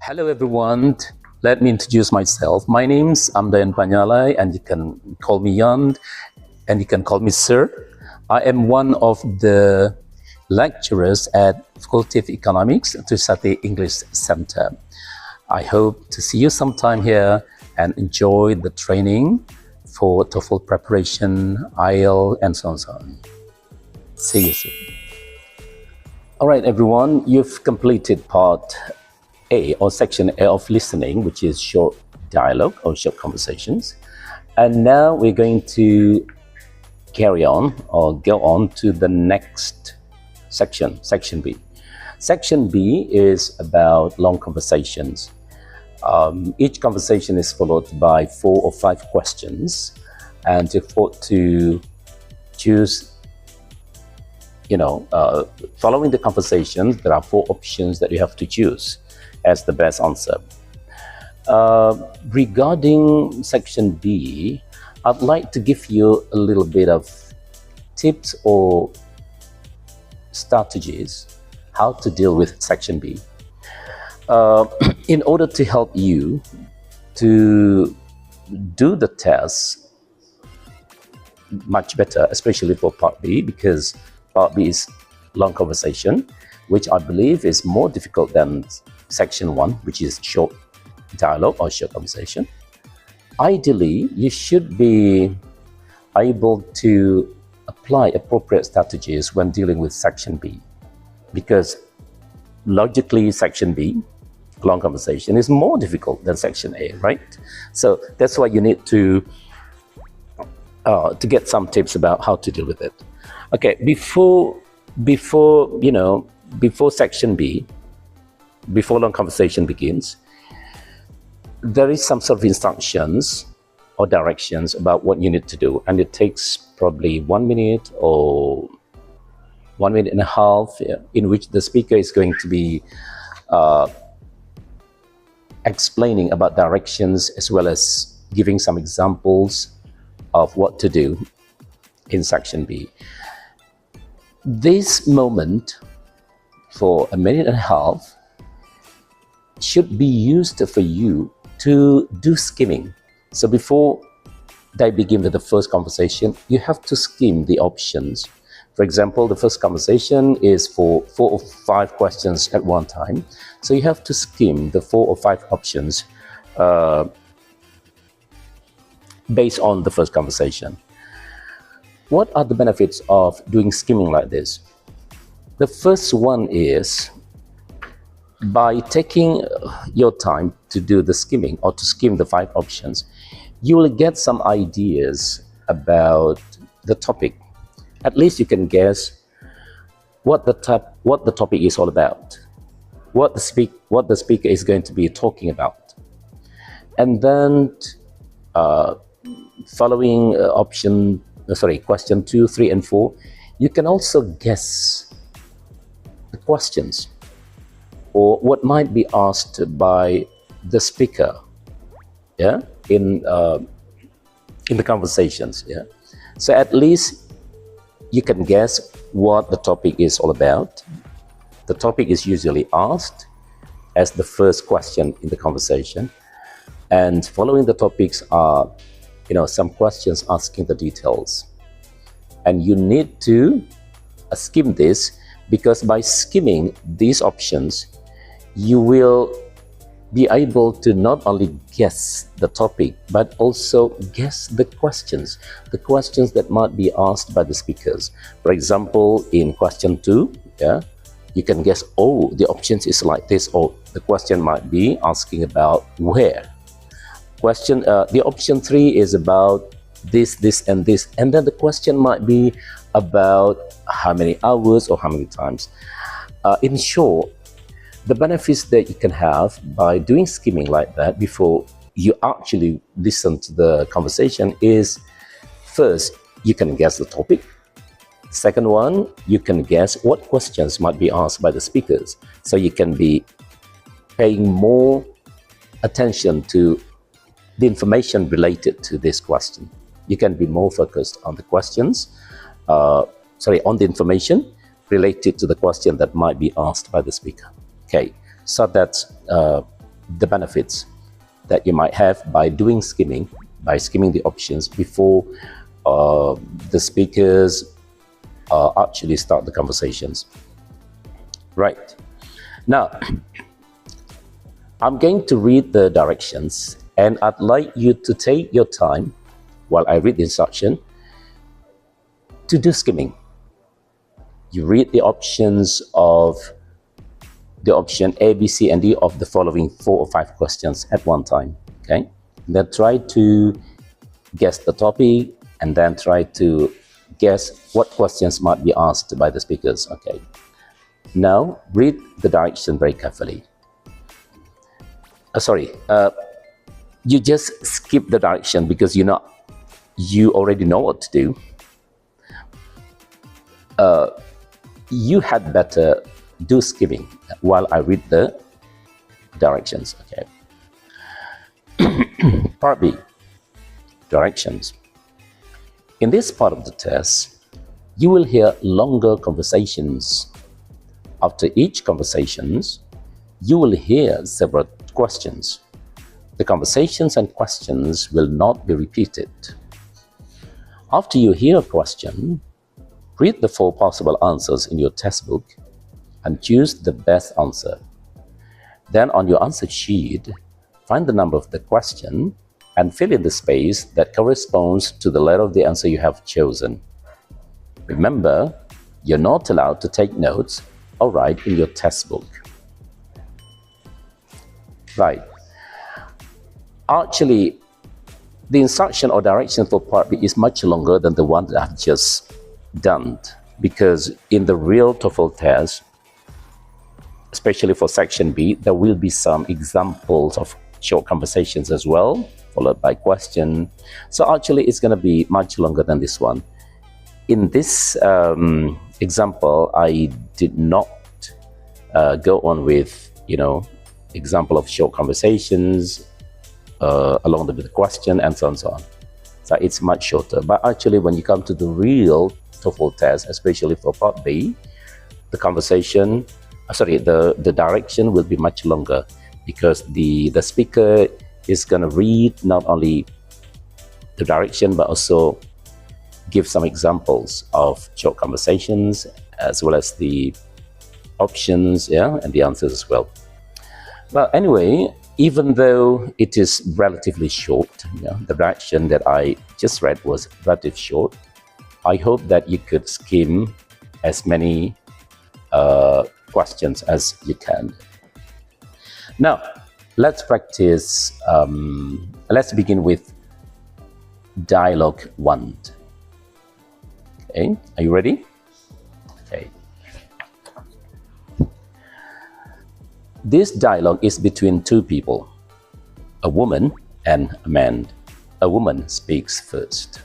Hello everyone, let me introduce myself. My name's Amdayan Panyalai and you can call me Yan and you can call me Sir. I am one of the lecturers at Faculty of Economics at Tptv English Center. I hope to see you sometime here and enjoy the training for TOEFL preparation, IELTS and so on. See you soon. Alright everyone, you've completed part A or section A of listening, which is short dialogue or short conversations. And now we're going to carry on or go on to the next section, section B. Section B is about long conversations. Each conversation is followed by 4 or 5 questions, and you're forced to choose, following the conversations, there are 4 options that you have to choose as the best answer. Regarding section B, I'd like to give you a little bit of tips or strategies how to deal with section B. In order to help you to do the test much better, especially for part B, because part B is long conversation, which I believe is more difficult than section 1, which is short dialogue or short conversation. Ideally, you should be able to apply appropriate strategies when dealing with section B, because logically section B, long conversation, is more difficult than section A, right? So that's why you need to get some tips about how to deal with it. Okay, before section B, before long conversation begins, there is some sort of instructions or directions about what you need to do, and it takes probably 1 minute or 1 minute and a half, in which the speaker is going to be explaining about directions as well as giving some examples of what to do in section B. This moment for 1 minute and a half should be used for you to do skimming. So before they begin with the first conversation, you have to skim the options. For example, the first conversation is for 4 or 5 questions at one time. So you have to skim the 4 or 5 options based on the first conversation. What are the benefits of doing skimming like this? The first one is, by taking your time to do the skimming or to skim the 5 options, you will get some ideas about the topic. At least you can guess what the topic is all about, what the speaker is going to be talking about. And then following question 2, 3, and 4, you can also guess the questions or what might be asked by the speaker, in the conversations, So at least you can guess what the topic is all about. The topic is usually asked as the first question in the conversation, and following the topics are, some questions asking the details. And you need to skim this, because by skimming these options, you will be able to not only guess the topic, but also guess the questions that might be asked by the speakers. For example, in question 2, you can guess, oh, the options is like this, or the question might be asking about where. The option 3 is about this, and this, and then the question might be about how many hours or how many times. In short, the benefits that you can have by doing skimming like that before you actually listen to the conversation is, first, you can guess the topic. Second one, you can guess what questions might be asked by the speakers. So you can be paying more attention to the information related to this question. You can be more focused on the questions, on the information related to the question that might be asked by the speaker. Okay, so that's the benefits that you might have by doing skimming, by skimming the options before the speakers actually start the conversations. Right. Now, I'm going to read the directions, and I'd like you to take your time while I read the instruction to do skimming. You read the options of the option A, B, C, and D of the following 4 or 5 questions at one time. Okay? And then try to guess the topic, and then try to guess what questions might be asked by the speakers. Okay. Now, read the direction very carefully. You just skip the direction because you already know what to do. You had better do skimming while I read the directions. Okay. Part B, directions. In this part of the test, you will hear longer conversations. After each conversations, you will hear several questions. The conversations and questions will not be repeated. After you hear a question, read the 4 possible answers in your test book and choose the best answer. Then on your answer sheet, find the number of the question and fill in the space that corresponds to the letter of the answer you have chosen. Remember, you're not allowed to take notes or write in your test book. Right. Actually, the instruction or direction for part B is much longer than the one that I've just done, because in the real TOEFL test, especially for section B, there will be some examples of short conversations as well, followed by question. So actually, it's going to be much longer than this one. In this example, I did not go on with, example of short conversations along with the question and so on and so on. So it's much shorter. But actually, when you come to the real TOEFL test, especially for part B, the conversation, the direction will be much longer, because the speaker is going to read not only the direction but also give some examples of short conversations as well as the options, and the answers as well. Well, anyway, even though it is relatively short, the direction that I just read was relatively short, I hope that you could skim as many questions as you can. Now, let's practice. Let's begin with dialogue 1. Okay, are you ready? Okay. This dialogue is between 2 people, a woman and a man. A woman speaks first.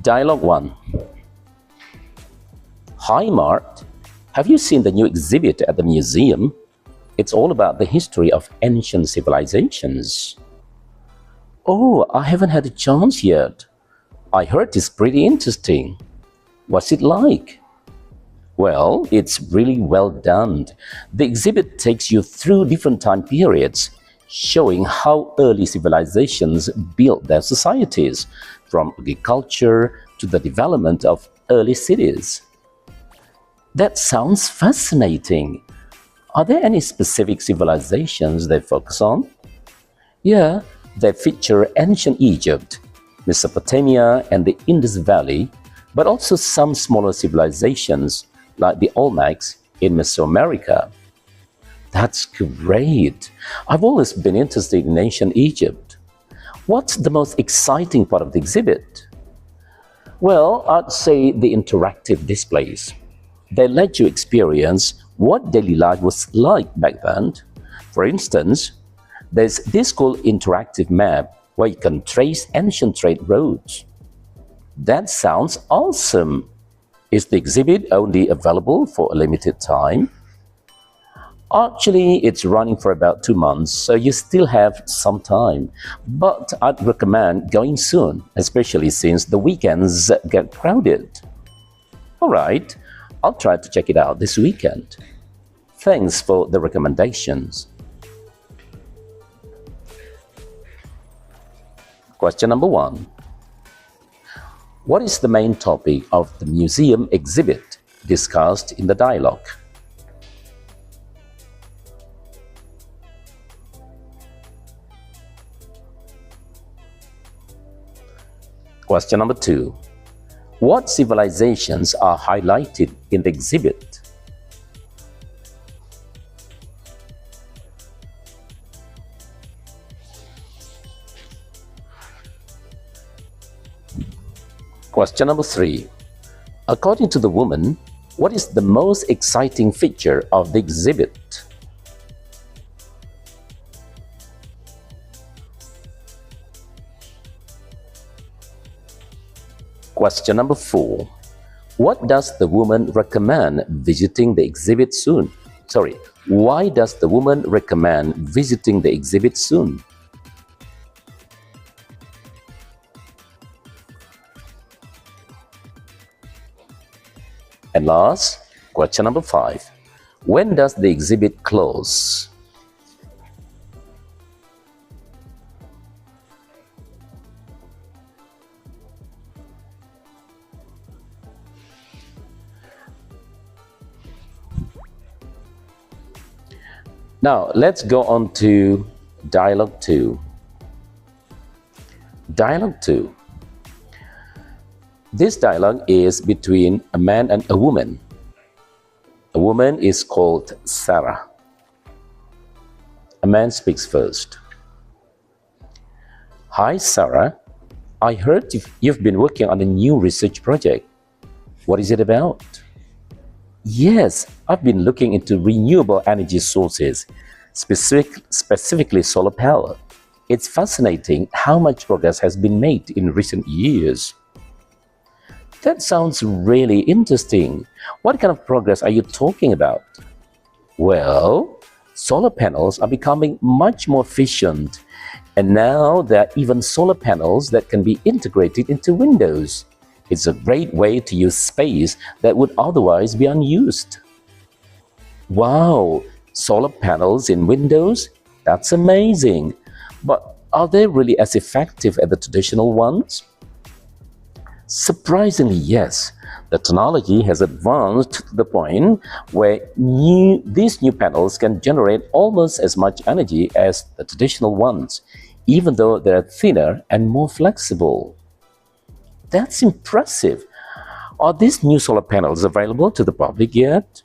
Dialogue 1. Hi, Mart. Have you seen the new exhibit at the museum? It's all about the history of ancient civilizations. Oh, I haven't had a chance yet. I heard it's pretty interesting. What's it like? Well, it's really well done. The exhibit takes you through different time periods, showing how early civilizations built their societies, from agriculture to the development of early cities. That sounds fascinating. Are there any specific civilizations they focus on? Yeah, they feature ancient Egypt, Mesopotamia, and the Indus Valley, but also some smaller civilizations like the Olmecs in Mesoamerica. That's great. I've always been interested in ancient Egypt. What's the most exciting part of the exhibit? Well, I'd say the interactive displays. They let you experience what daily life was like back then. For instance, there's this cool interactive map where you can trace ancient trade routes. That sounds awesome. Is the exhibit only available for a limited time? Actually, it's running for about 2 months, so you still have some time. But I'd recommend going soon, especially since the weekends get crowded. All right, I'll try to check it out this weekend. Thanks for the recommendations. Question number 1. What is the main topic of the museum exhibit discussed in the dialogue? Question number 2. What civilizations are highlighted in the exhibit? Question number 3. According to the woman, what is the most exciting feature of the exhibit? Question number 4. What does the woman recommend visiting the exhibit soon? Why does the woman recommend visiting the exhibit soon? And last, question number 5. When does the exhibit close? Now, let's go on to Dialogue 2. Dialogue 2. This dialogue is between a man and a woman. A woman is called Sarah. A man speaks first. Hi, Sarah. I heard you've been working on a new research project. What is it about? Yes, I've been looking into renewable energy sources, specifically solar power. It's fascinating how much progress has been made in recent years. That sounds really interesting. What kind of progress are you talking about? Well, solar panels are becoming much more efficient, and now there are even solar panels that can be integrated into windows. It's a great way to use space that would otherwise be unused. Wow, solar panels in windows? That's amazing. But are they really as effective as the traditional ones? Surprisingly, yes. The technology has advanced to the point where these new panels can generate almost as much energy as the traditional ones, even though they're thinner and more flexible. That's impressive. Are these new solar panels available to the public yet?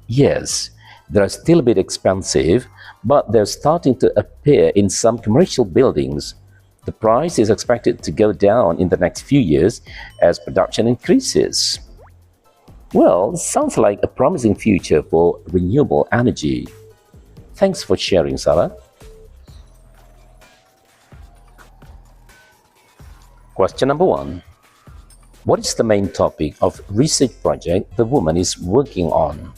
Yes, they're still a bit expensive, but they're starting to appear in some commercial buildings. The price is expected to go down in the next few years as production increases. Well, sounds like a promising future for renewable energy. Thanks for sharing, Sarah. Question number 1. What is the main topic of research project the woman is working on?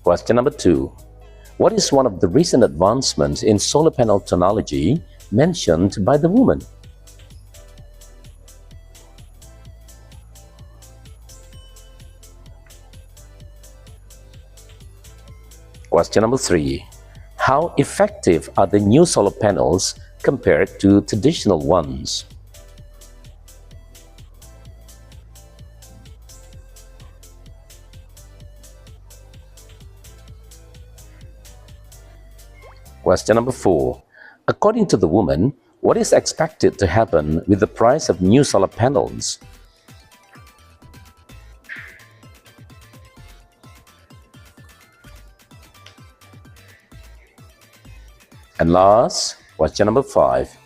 Question number 2. What is one of the recent advancements in solar panel technology mentioned by the woman? Question number 3. How effective are the new solar panels compared to traditional ones? Question number 4. According to the woman, what is expected to happen with the price of new solar panels? And last, question number 5.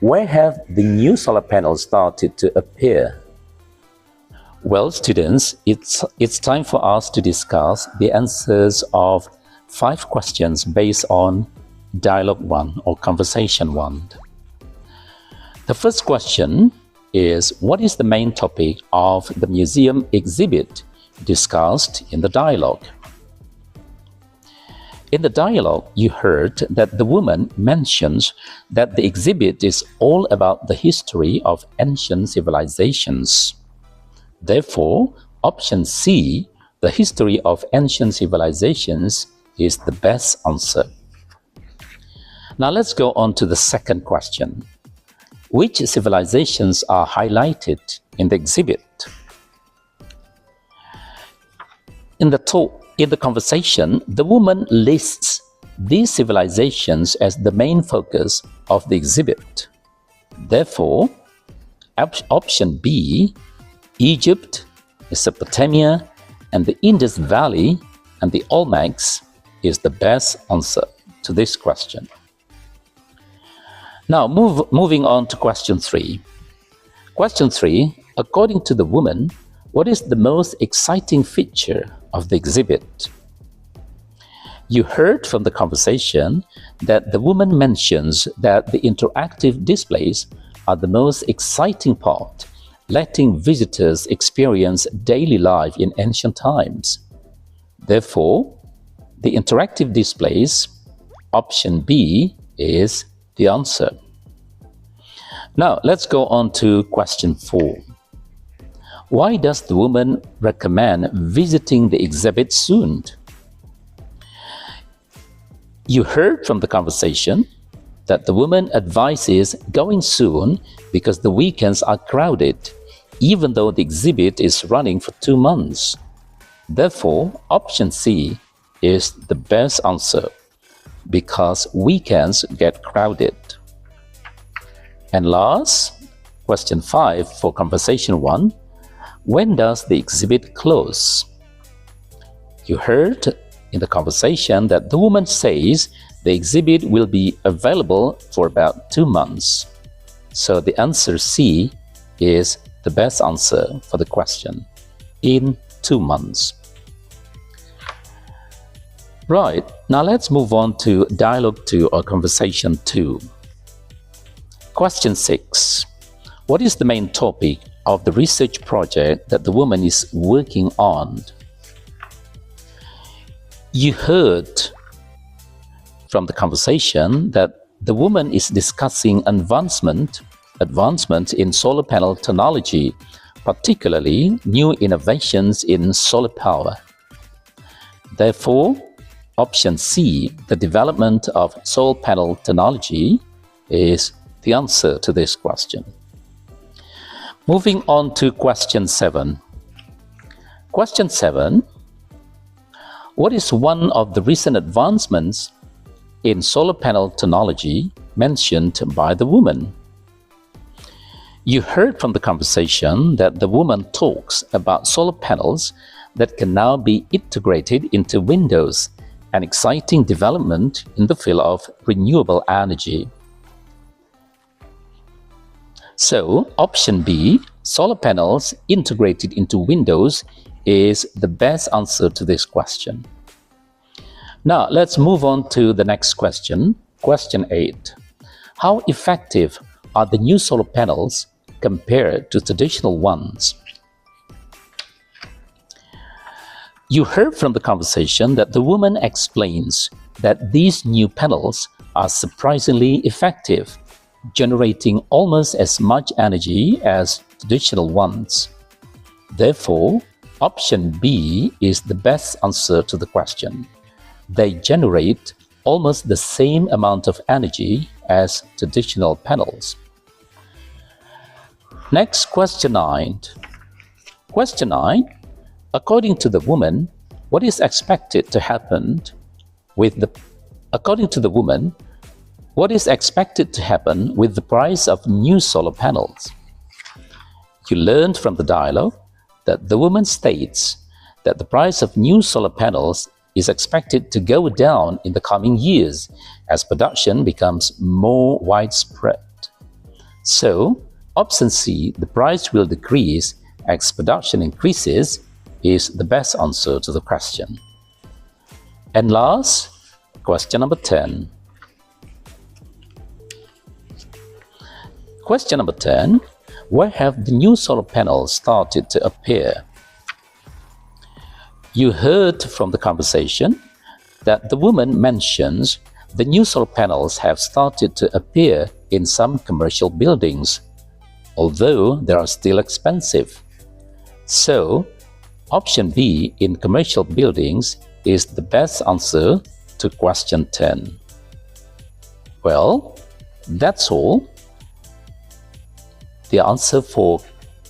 Where have the new solar panels started to appear? Well, students, it's time for us to discuss the answers of 5 questions based on Dialogue 1 or Conversation 1. The first question is, what is the main topic of the museum exhibit discussed in the dialogue? In the dialogue, you heard that the woman mentions that the exhibit is all about the history of ancient civilizations. Therefore, option C, the history of ancient civilizations, is the best answer. Now let's go on to the second question. Which civilizations are highlighted in the exhibit? In the conversation, the woman lists these civilizations as the main focus of the exhibit. Therefore, option B, Egypt, Mesopotamia, and the Indus Valley and the Olmecs, is the best answer to this question. Now, moving on to question 3. Question 3, according to the woman, what is the most exciting feature of the exhibit? You heard from the conversation that the woman mentions that the interactive displays are the most exciting part, letting visitors experience daily life in ancient times. Therefore, the interactive displays, option B, is the answer. Now, let's go on to question 4. Why does the woman recommend visiting the exhibit soon? You heard from the conversation that the woman advises going soon because the weekends are crowded, even though the exhibit is running for 2 months. Therefore, option C is the best answer, because weekends get crowded. And last, question 5 for conversation 1. When does the exhibit close? You heard in the conversation that the woman says the exhibit will be available for about 2 months. So the answer C is the best answer for the question, in 2 months. Right, now let's move on to dialogue 2 or conversation 2. Question 6. What is the main topic of the research project that the woman is working on? You heard from the conversation that the woman is discussing advancement in solar panel technology, particularly new innovations in solar power. Therefore, option C, the development of solar panel technology, is the answer to this question. Moving on to question 7. Question 7. What is one of the recent advancements in solar panel technology mentioned by the woman? You heard from the conversation that the woman talks about solar panels that can now be integrated into windows, an exciting development in the field of renewable energy. So, option B, solar panels integrated into windows, is the best answer to this question. Now, let's move on to the next question, question 8. How effective are the new solar panels compared to traditional ones? You heard from the conversation that the woman explains that these new panels are surprisingly effective, generating almost as much energy as traditional ones. Therefore, option B is the best answer to the question. They generate almost the same amount of energy as traditional panels. Next, question 9. Question 9. According to the woman, what is expected to happen with the price of new solar panels? You learned from the dialogue that the woman states that the price of new solar panels is expected to go down in the coming years as production becomes more widespread. So, option C, the price will decrease as production increases, is the best answer to the question. And last, question number 10. Question number 10. Where have the new solar panels started to appear? You heard from the conversation that the woman mentions the new solar panels have started to appear in some commercial buildings, although they are still expensive. So, option B in commercial buildings is the best answer to question 10. Well, that's all. The answer for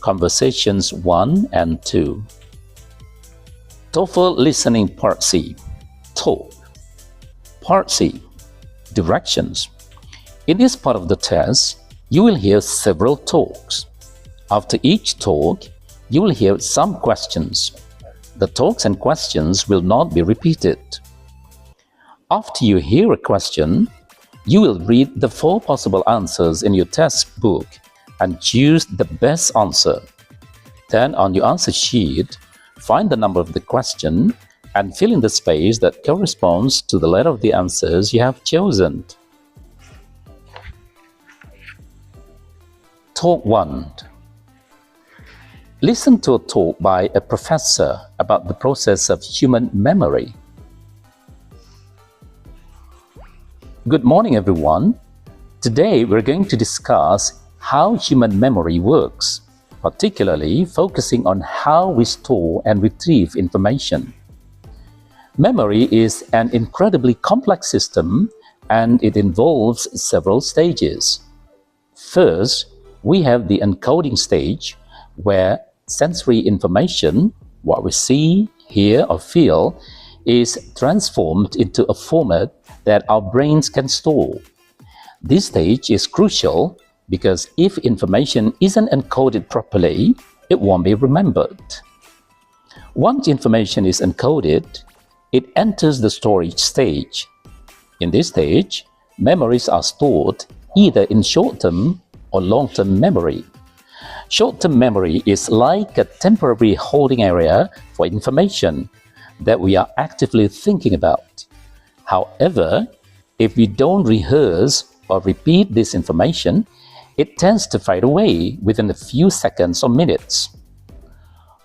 conversations 1 and 2. TOEFL listening part C. Talk. Part C. Directions. In this part of the test, you will hear several talks. After each talk, you will hear some questions. The talks and questions will not be repeated. After you hear a question, you will read the 4 possible answers in your test book and choose the best answer. Then on your answer sheet, find the number of the question and fill in the space that corresponds to the letter of the answers you have chosen. Talk 1. Listen to a talk by a professor about the process of human memory. Good morning, everyone. Today we're going to discuss how human memory works, particularly focusing on how we store and retrieve information. Memory is an incredibly complex system, and it involves several stages. First, we have the encoding stage, where sensory information, what we see, hear, or feel, is transformed into a format that our brains can store. This stage is crucial because if information isn't encoded properly, it won't be remembered. Once information is encoded, it enters the storage stage. In this stage, memories are stored either in short-term or long-term memory. Short-term memory is like a temporary holding area for information that we are actively thinking about. However, if we don't rehearse or repeat this information, it tends to fade away within a few seconds or minutes.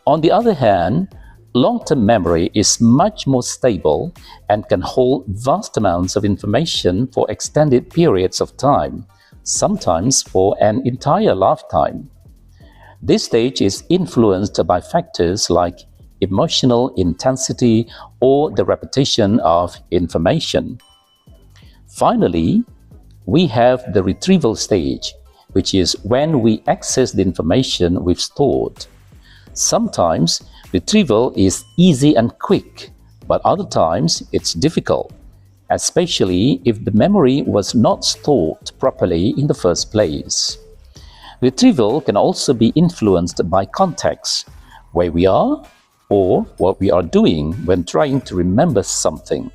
On the other hand, long-term memory is much more stable and can hold vast amounts of information for extended periods of time, sometimes for an entire lifetime. This stage is influenced by factors like emotional intensity or the repetition of information. Finally, we have the retrieval stage, which is when we access the information we've stored. Sometimes retrieval is easy and quick, but other times it's difficult, especially if the memory was not stored properly in the first place. Retrieval can also be influenced by context, where we are or what we are doing when trying to remember something.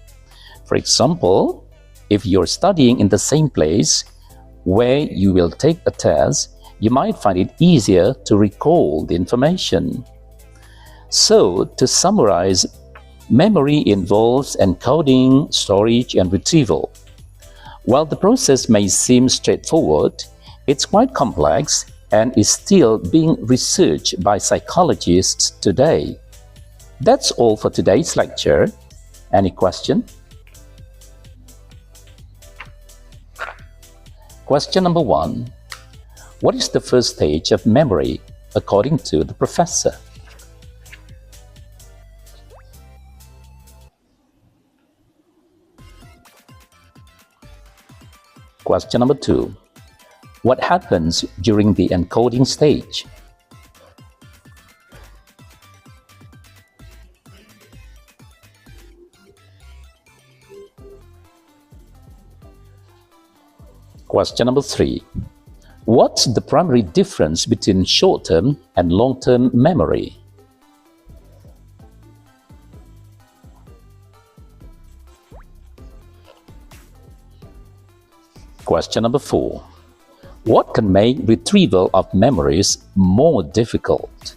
For example, if you're studying in the same place where you will take a test, you might find it easier to recall the information. So, to summarize, memory involves encoding, storage, and retrieval. While the process may seem straightforward, it's quite complex and is still being researched by psychologists today. That's all for today's lecture. Any question? Question number 1. What is the first stage of memory according to the professor? Question number 2. What happens during the encoding stage? Question number 3. What's the primary difference between short-term and long-term memory? Question number 4. What can make retrieval of memories more difficult?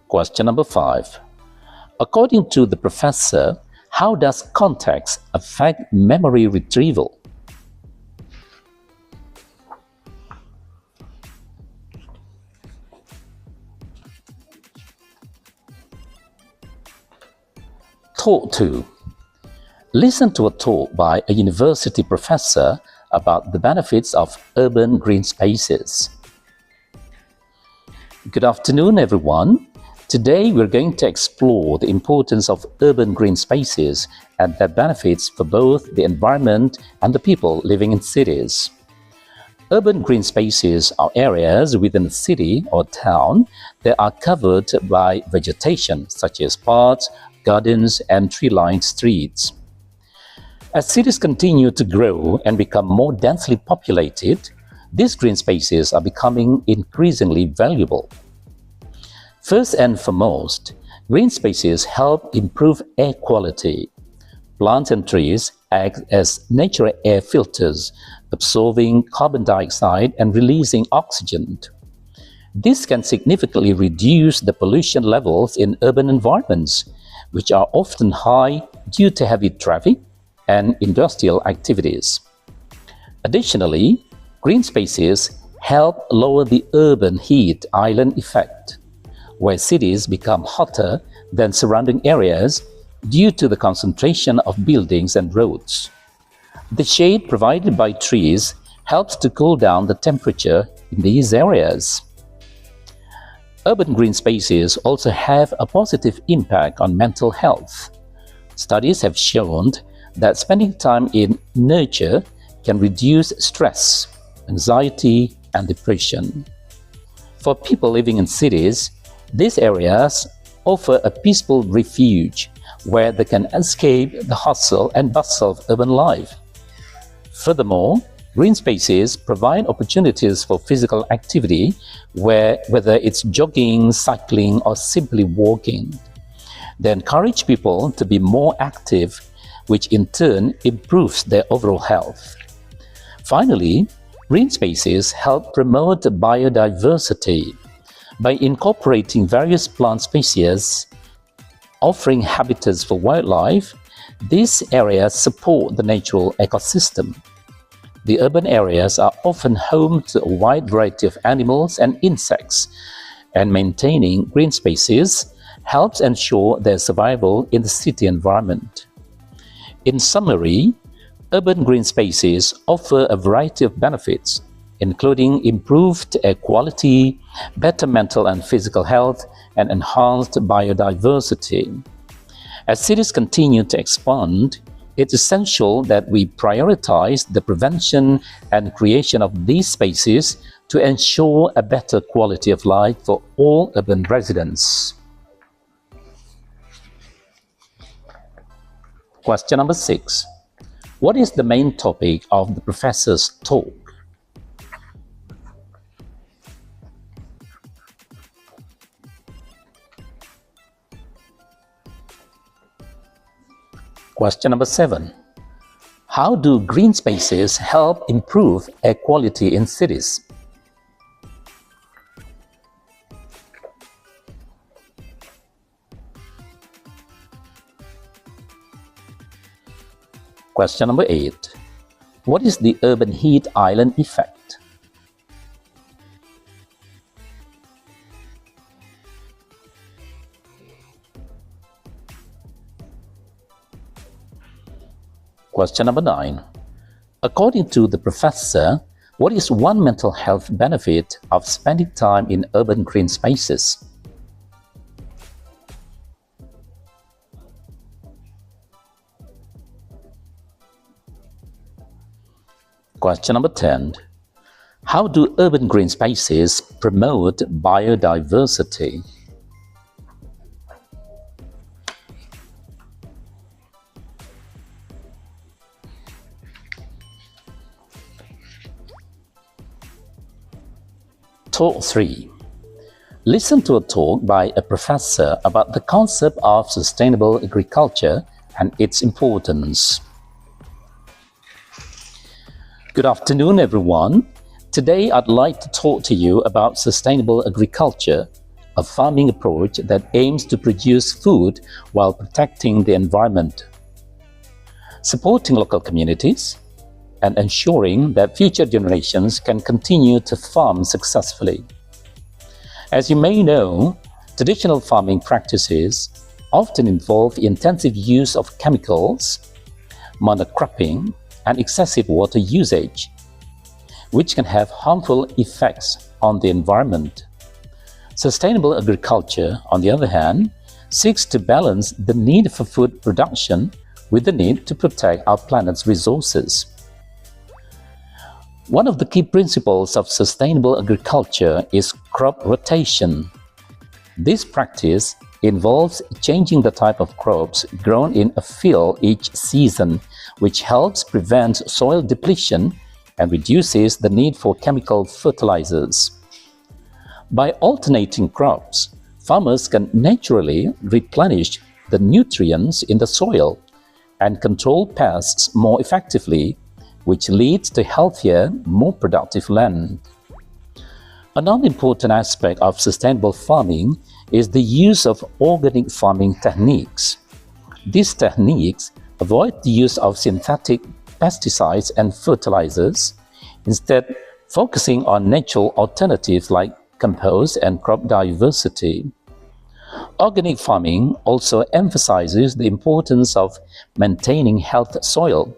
Question number 5. According to the professor, how does context affect memory retrieval? Talk 2. Listen to a talk by a university professor about the benefits of urban green spaces. Good afternoon, everyone. Today we're going to explore the importance of urban green spaces and their benefits for both the environment and the people living in cities. Urban green spaces are areas within a city or town that are covered by vegetation such as parks, gardens, and tree-lined streets. As cities continue to grow and become more densely populated, these green spaces are becoming increasingly valuable. First and foremost, green spaces help improve air quality. Plants and trees act as natural air filters, absorbing carbon dioxide and releasing oxygen. This can significantly reduce the pollution levels in urban environments, which are often high due to heavy traffic and industrial activities. Additionally, green spaces help lower the urban heat island effect, where cities become hotter than surrounding areas due to the concentration of buildings and roads. The shade provided by trees helps to cool down the temperature in these areas. Urban green spaces also have a positive impact on mental health. Studies have shown that spending time in nature can reduce stress, anxiety, and depression. For people living in cities, these areas offer a peaceful refuge where they can escape the hustle and bustle of urban life. Furthermore, green spaces provide opportunities for physical activity, whether it's jogging, cycling, or simply walking. They encourage people to be more active, which in turn improves their overall health. Finally, green spaces help promote biodiversity. By incorporating various plant species, offering habitats for wildlife, these areas support the natural ecosystem. The urban areas are often home to a wide variety of animals and insects, and maintaining green spaces helps ensure their survival in the city environment. In summary, urban green spaces offer a variety of benefits, including improved air quality, better mental and physical health, and enhanced biodiversity. As cities continue to expand, it's essential that we prioritize the prevention and creation of these spaces to ensure a better quality of life for all urban residents. Question number 6. What is the main topic of the professor's talk? Question number 7. How do green spaces help improve air quality in cities? Question number 8. What is the urban heat island effect? Question number 9. According to the professor, what is one mental health benefit of spending time in urban green spaces? Question number 10. How do urban green spaces promote biodiversity? Talk 3. Listen to a talk by a professor about the concept of sustainable agriculture and its importance. Good afternoon, everyone. Today, I'd like to talk to you about sustainable agriculture, a farming approach that aims to produce food while protecting the environment, supporting local communities, and ensuring that future generations can continue to farm successfully. As you may know, traditional farming practices often involve intensive use of chemicals, monocropping, and excessive water usage, which can have harmful effects on the environment. Sustainable agriculture, on the other hand, seeks to balance the need for food production with the need to protect our planet's resources. One of the key principles of sustainable agriculture is crop rotation. This practice involves changing the type of crops grown in a field each season, which helps prevent soil depletion and reduces the need for chemical fertilizers. By alternating crops, farmers can naturally replenish the nutrients in the soil and control pests more effectively, which leads to healthier, more productive land. Another important aspect of sustainable farming is the use of organic farming techniques. These techniques avoid the use of synthetic pesticides and fertilizers, instead focusing on natural alternatives like compost and crop diversity. Organic farming also emphasizes the importance of maintaining healthy soil,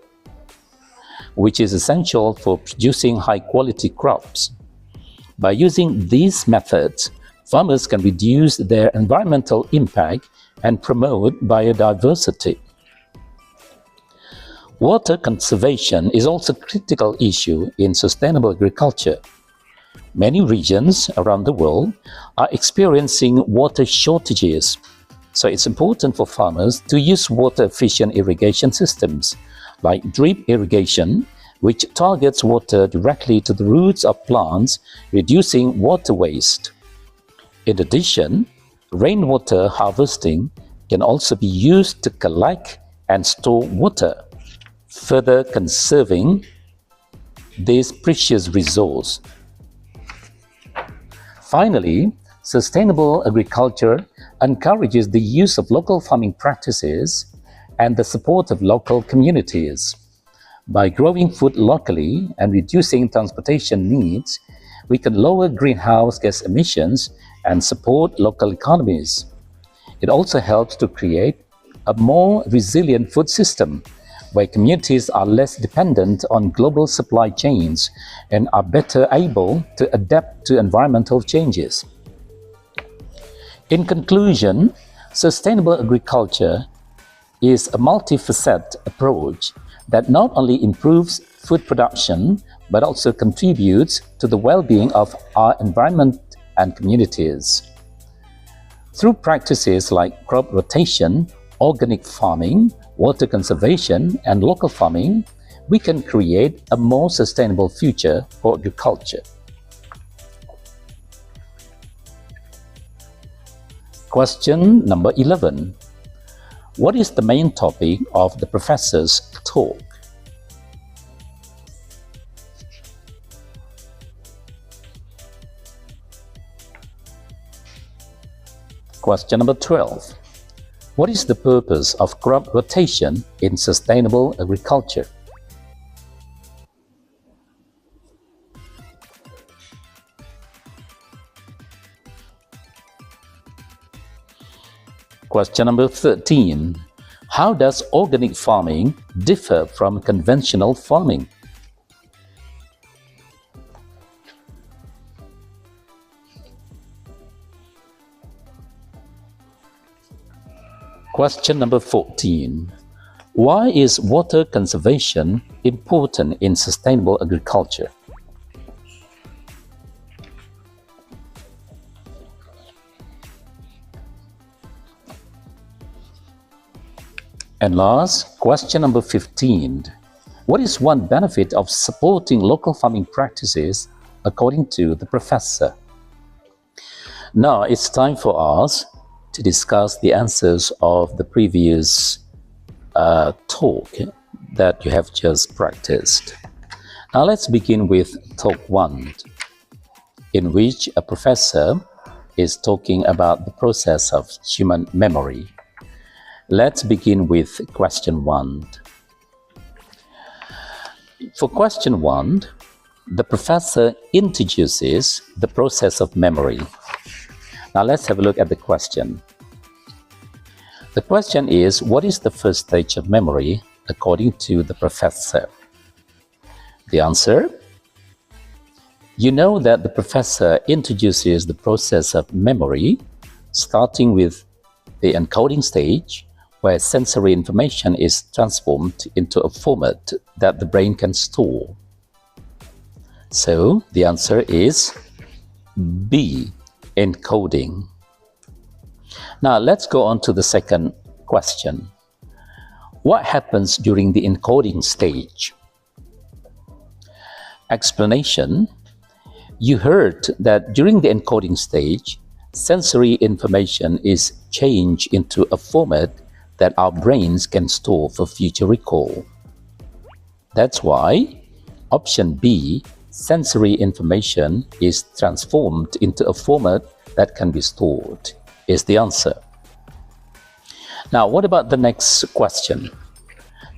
which is essential for producing high-quality crops. By using these methods, farmers can reduce their environmental impact and promote biodiversity. Water conservation is also a critical issue in sustainable agriculture. Many regions around the world are experiencing water shortages, so it's important for farmers to use water-efficient irrigation systems like drip irrigation, which targets water directly to the roots of plants, reducing water waste. In addition, rainwater harvesting can also be used to collect and store water, further conserving this precious resource. Finally, sustainable agriculture encourages the use of local farming practices and the support of local communities. By growing food locally and reducing transportation needs, we can lower greenhouse gas emissions and support local economies. It also helps to create a more resilient food system where communities are less dependent on global supply chains and are better able to adapt to environmental changes. In conclusion, sustainable agriculture is a multifaceted approach that not only improves food production but also contributes to the well-being of our environment and communities. Through practices like crop rotation, organic farming, water conservation, and local farming, we can create a more sustainable future for agriculture. Question number 11. What is the main topic of the professor's talk? Question number 12. What is the purpose of crop rotation in sustainable agriculture? Question number 13. How does organic farming differ from conventional farming? Question number 14. Why is water conservation important in sustainable agriculture? And last, question number 15. What is one benefit of supporting local farming practices according to the professor? Now it's time for us to discuss the answers of the previous talk that you have just practiced. Now let's begin with talk 1, in which a professor is talking about the process of human memory. Let's begin with question 1. For question 1, the professor introduces the process of memory. Now let's have a look at the question. The question is, what is the first stage of memory according to the professor? The answer: you know that the professor introduces the process of memory, starting with the encoding stage, where sensory information is transformed into a format that the brain can store. So the answer is B, encoding. Now let's go on to the second question. What happens during the encoding stage? Explanation: you heard that during the encoding stage, sensory information is changed into a format that our brains can store for future recall. That's why option B, sensory information is transformed into a format that can be stored, is the answer. Now, what about the next question?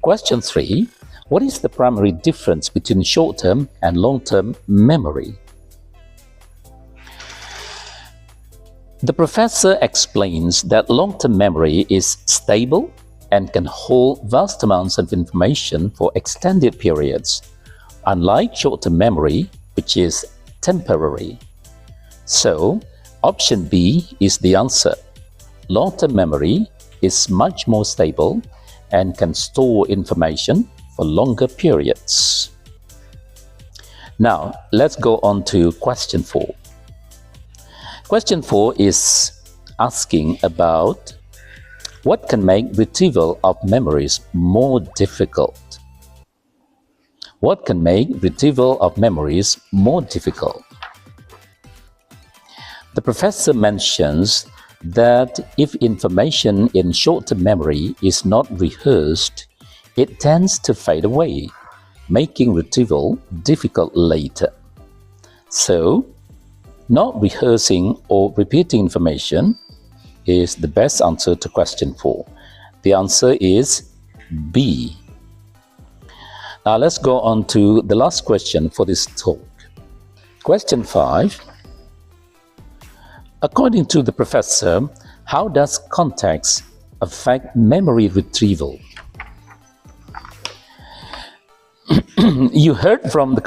Question 3. What is the primary difference between short-term and long-term memory? The professor explains that long-term memory is stable and can hold vast amounts of information for extended periods, unlike short-term memory, which is temporary. So, option B is the answer. Long-term memory is much more stable and can store information for longer periods. Now, let's go on to question 4. Question 4 is asking about what can make retrieval of memories more difficult. What can make retrieval of memories more difficult? The professor mentions that if information in short-term memory is not rehearsed, it tends to fade away, making retrieval difficult later. So, not rehearsing or repeating information is the best answer to question 4. The answer is B. Now let's go on to the last question for this talk. Question 5. According to the professor, how does context affect memory retrieval? You heard from the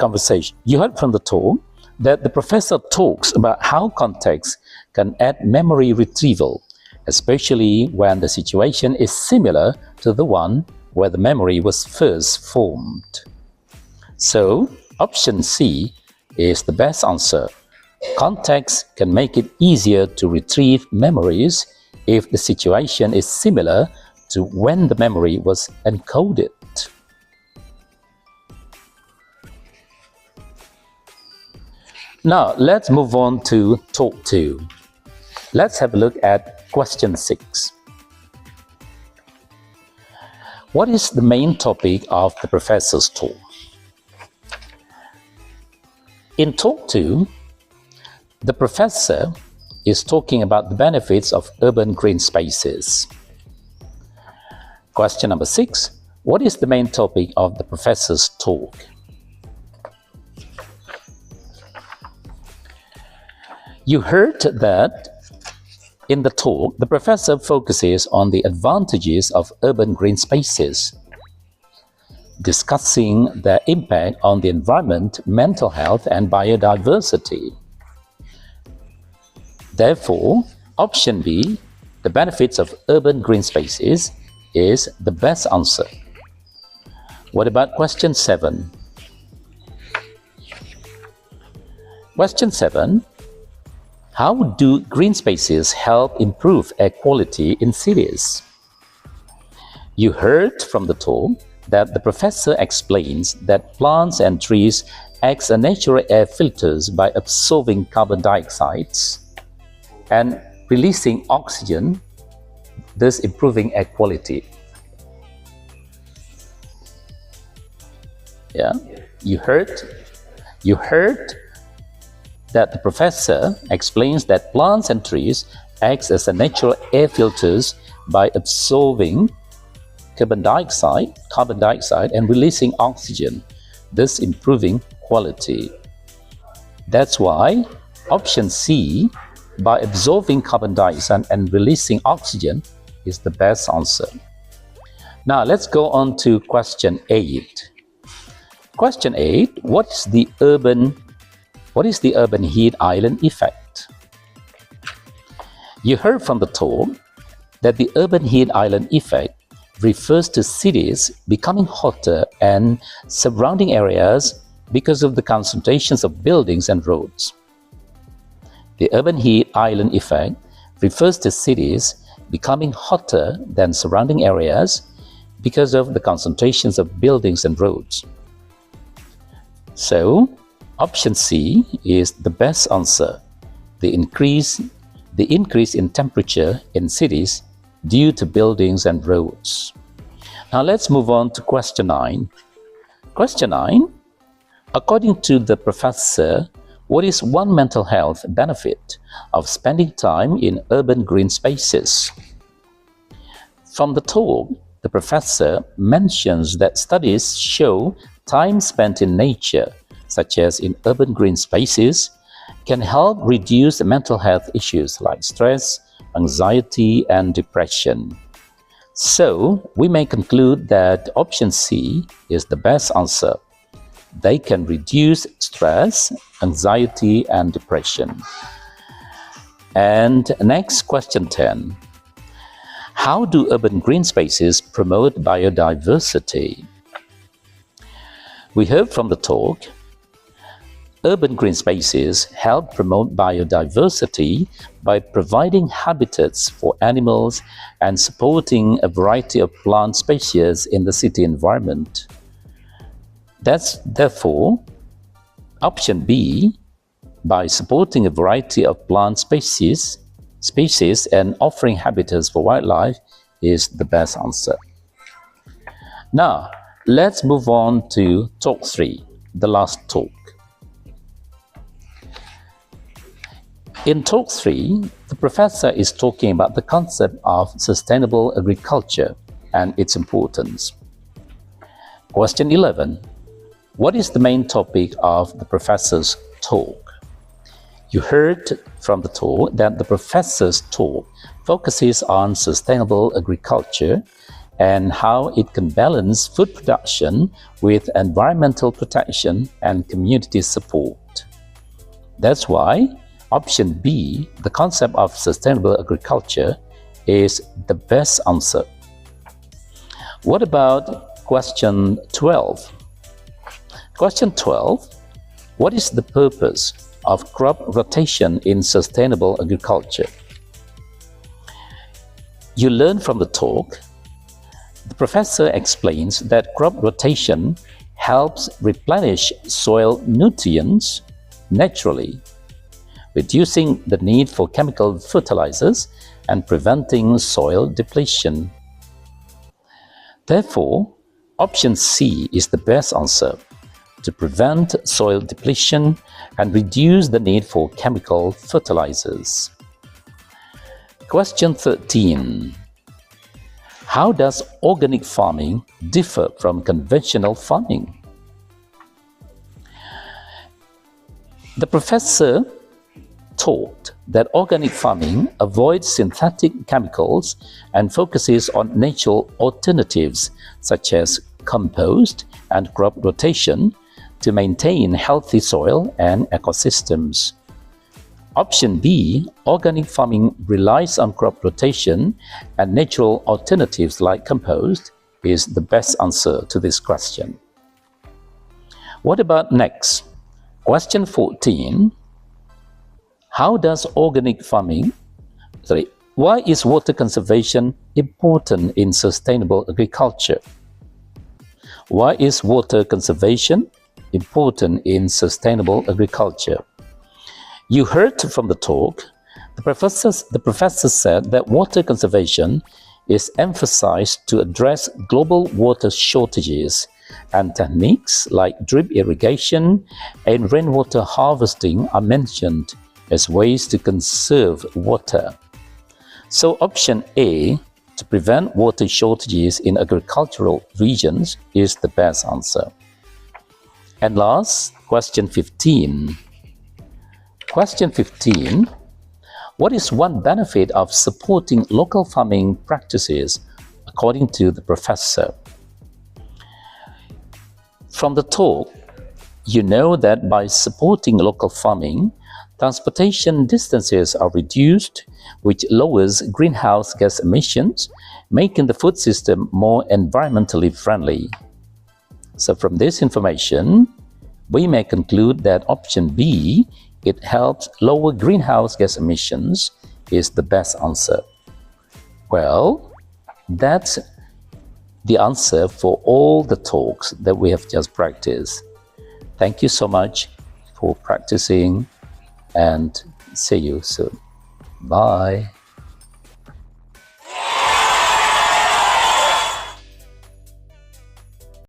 talk that the professor talks about how context can aid memory retrieval, especially when the situation is similar to the one where the memory was first formed. So, option C is the best answer. Context can make it easier to retrieve memories if the situation is similar to when the memory was encoded. Now, let's move on to talk 2. Let's have a look at question 6. What is the main topic of the professor's talk? In talk 2, the professor is talking about the benefits of urban green spaces. Question number 6. What is the main topic of the professor's talk? You heard that in the talk, the professor focuses on the advantages of urban green spaces, discussing their impact on the environment, mental health, and biodiversity. Therefore, option B, the benefits of urban green spaces, is the best answer. What about question 7? Question 7. How do green spaces help improve air quality in cities? You heard from the talk that the professor explains that plants and trees act as natural air filters by absorbing carbon dioxide and releasing oxygen, thus improving air quality. Yeah, you heard that the professor explains that plants and trees act as natural air filters by absorbing carbon dioxide and releasing oxygen, thus improving quality. That's why option C, by absorbing carbon dioxide and releasing oxygen, is the best answer. Now let's go on to question 8. Question 8, what is the urban heat island effect? You heard from the talk that the urban heat island effect refers to cities becoming hotter and surrounding areas because of the concentrations of buildings and roads. The urban heat island effect refers to cities becoming hotter than surrounding areas because of the concentrations of buildings and roads. So, option C is the best answer. The increase in temperature in cities due to buildings and roads. Now let's move on to question 9. Question 9. According to the professor, what is one mental health benefit of spending time in urban green spaces? From the talk, the professor mentions that studies show time spent in nature, such as in urban green spaces, can help reduce mental health issues like stress, anxiety, and depression. So, we may conclude that option C is the best answer. They can reduce stress, anxiety, and depression. And next, question 10. How do urban green spaces promote biodiversity? We heard from the talk, urban green spaces help promote biodiversity by providing habitats for animals and supporting a variety of plant species in the city environment. Therefore, option B, by supporting a variety of plant species and offering habitats for wildlife, is the best answer. Now, let's move on to talk 3, the last talk. In talk 3, the professor is talking about the concept of sustainable agriculture and its importance. Question 11. What is the main topic of the professor's talk? You heard from the talk that the professor's talk focuses on sustainable agriculture and how it can balance food production with environmental protection and community support. That's why option B, the concept of sustainable agriculture, is the best answer. What about question 12? Question 12. What is the purpose of crop rotation in sustainable agriculture? You learn from the talk. The professor explains that crop rotation helps replenish soil nutrients naturally, reducing the need for chemical fertilizers and preventing soil depletion. Therefore, option C is the best answer, to prevent soil depletion and reduce the need for chemical fertilizers. Question 13. How does organic farming differ from conventional farming? The professor taught that organic farming avoids synthetic chemicals and focuses on natural alternatives such as compost and crop rotation to maintain healthy soil and ecosystems. Option B, organic farming relies on crop rotation and natural alternatives like compost, is the best answer to this question. What about next? Question 14. Why is water conservation important in sustainable agriculture? Why is water conservation important in sustainable agriculture? You heard from the talk, the professor said that water conservation is emphasized to address global water shortages, and techniques like drip irrigation and rainwater harvesting are mentioned as ways to conserve water. So option A, to prevent water shortages in agricultural regions, is the best answer. And last, question 15. Question 15. What is one benefit of supporting local farming practices, according to the professor? From the talk, you know that by supporting local farming, transportation distances are reduced, which lowers greenhouse gas emissions, making the food system more environmentally friendly. So from this information, we may conclude that option B, it helps lower greenhouse gas emissions, is the best answer. Well, that's the answer for all the talks that we have just practiced. Thank you so much for practicing, and see you soon. Bye.